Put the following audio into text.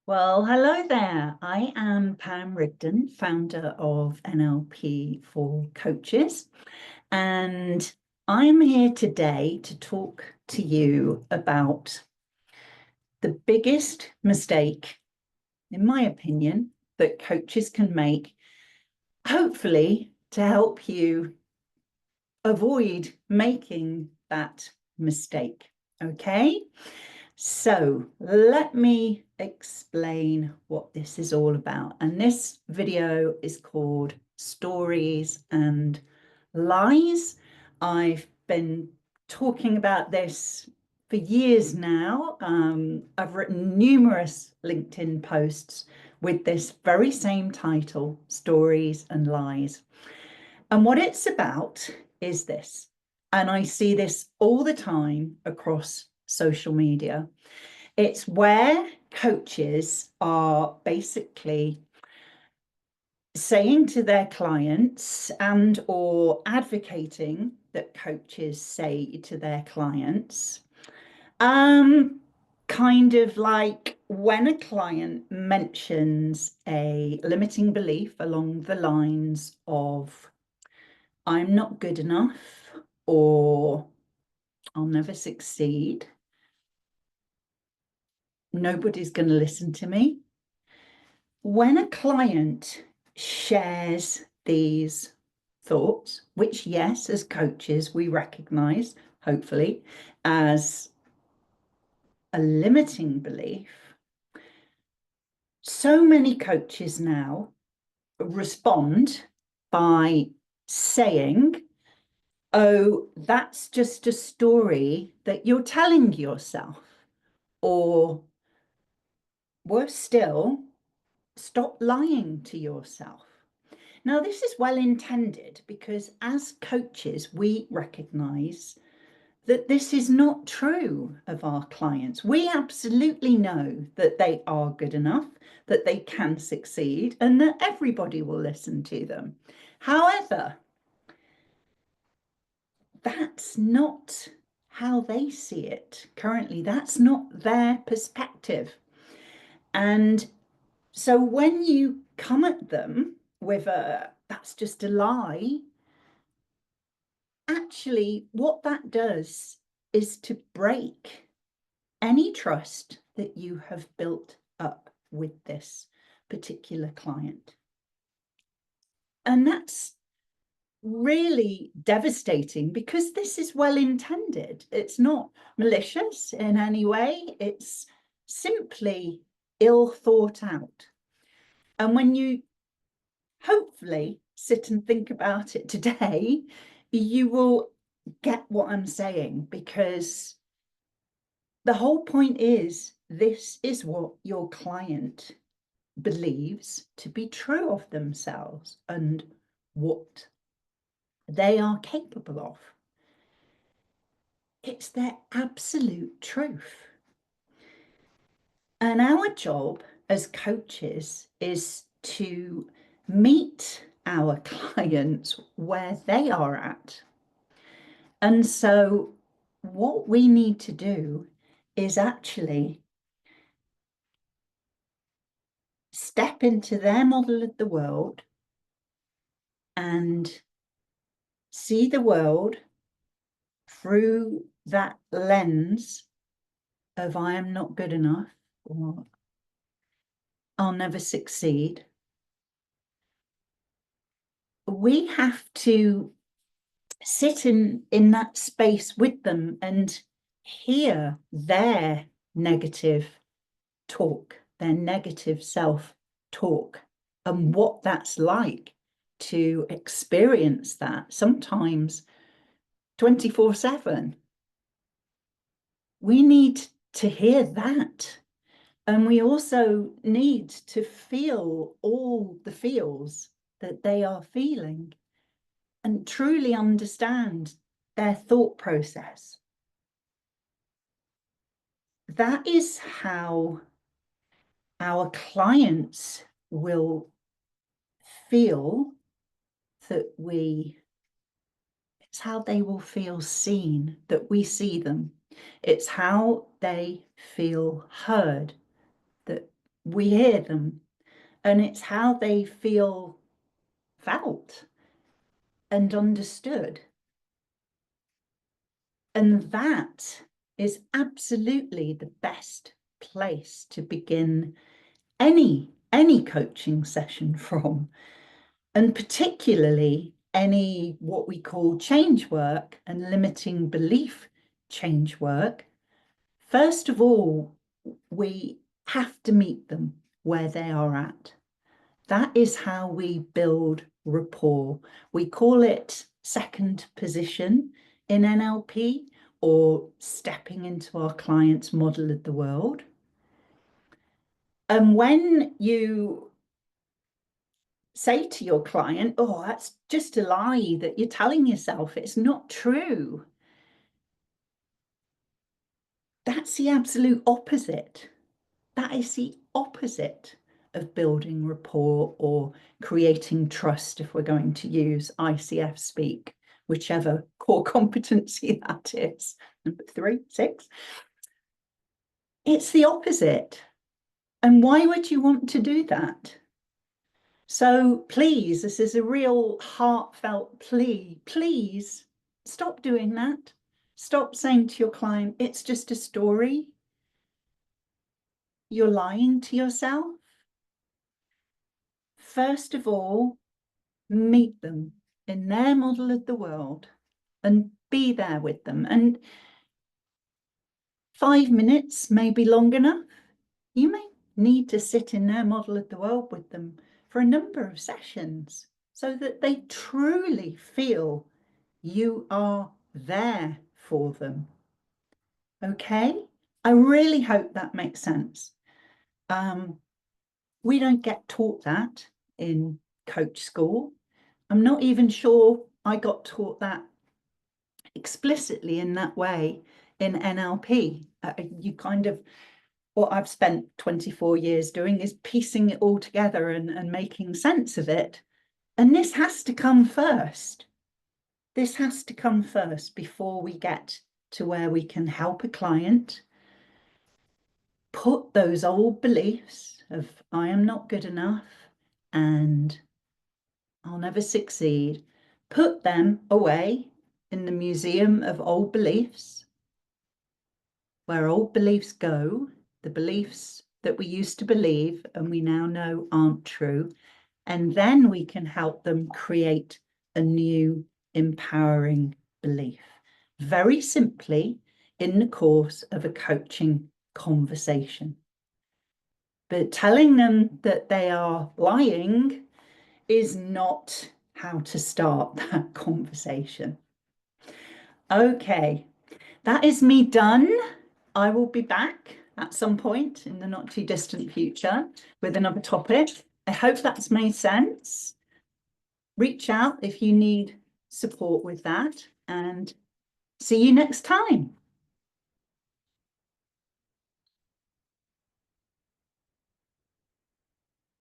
Well, hello there. I am Pam Rigden, founder of NLP For Coaches, and I'm here today to talk to you about the biggest mistake, in my opinion, that coaches can make, hopefully to help you avoid making that mistake. Okay? So let me explain what this is all about. And this video is called Stories and Lies. I've been talking about this for years now. I've written numerous LinkedIn posts with this very same title, Stories and Lies. And what it's about is this, and I see this all the time across social media. It's where coaches are basically saying to their clients and or advocating that coaches say to their clients, kind of like when a client mentions a limiting belief along the lines of, I'm not good enough, or I'll never succeed, nobody's going to listen to me. When a client shares these thoughts, which, yes, as coaches, we recognize, hopefully, as a limiting belief, so many coaches now respond by saying, oh, that's just a story that you're telling yourself. Or worse still, stop lying to yourself. Now, this is well intended because as coaches, we recognize that this is not true of our clients. We absolutely know that they are good enough, that they can succeed, and that everybody will listen to them. However, that's not how they see it currently. That's not their perspective. And so when you come at them with that's just a lie, actually what that does is to break any trust that you have built up with this particular client. And that's really devastating because this is well intended. It's not malicious in any way. It's simply ill thought out. And when you hopefully sit and think about it today, you will get what I'm saying, because the whole point is this is what your client believes to be true of themselves and what they are capable of. It's their absolute truth. And our job as coaches is to meet our clients where they are at. And so what we need to do is actually step into their model of the world and see the world through that lens of I am not good enough, or I'll never succeed. We have to sit in that space with them and hear their negative talk, their negative self-talk, and what that's like to experience that, sometimes 24/7. We need to hear that. And we also need to feel all the feels that they are feeling and truly understand their thought process. That is how our clients will feel that it's how they will feel seen, that we see them. It's how they feel heard, that we hear them, and it's how they feel felt and understood. And that is absolutely the best place to begin any coaching session from, and particularly any what we call change work and limiting belief change work. First of all, we have to meet them where they are at. That is how we build rapport. We call it second position in NLP, or stepping into our client's model of the world. And when you say to your client, oh, that's just a lie that you're telling yourself, it's not true, that's the absolute opposite. That is the opposite of building rapport or creating trust, if we're going to use ICF speak, whichever core competency that is. Number 3, 6. It's the opposite. And why would you want to do that? So please, this is a real heartfelt plea. Please stop doing that. Stop saying to your client, it's just a story. You're lying to yourself. First of all, meet them in their model of the world and be there with them. And 5 minutes may be long enough. You may need to sit in their model of the world with them for a number of sessions so that they truly feel you are there for them. Okay? I really hope that makes sense. We don't get taught that in coach school. I'm not even sure I got taught that explicitly in that way in NLP. You kind of, what I've spent 24 years doing is piecing it all together and making sense of it. And this has to come first. This has to come first before we get to where we can help a client put those old beliefs of I am not good enough and I'll never succeed, put them away in the museum of old beliefs, where old beliefs go, the beliefs that we used to believe and we now know aren't true. And then we can help them create a new empowering belief, very simply in the course of a coaching conversation. But telling them that they are lying is not how to start that conversation. Okay, that is me done. I will be back at some point in the not too distant future with another topic. I hope that's made sense. Reach out if you need support with that, and see you next time.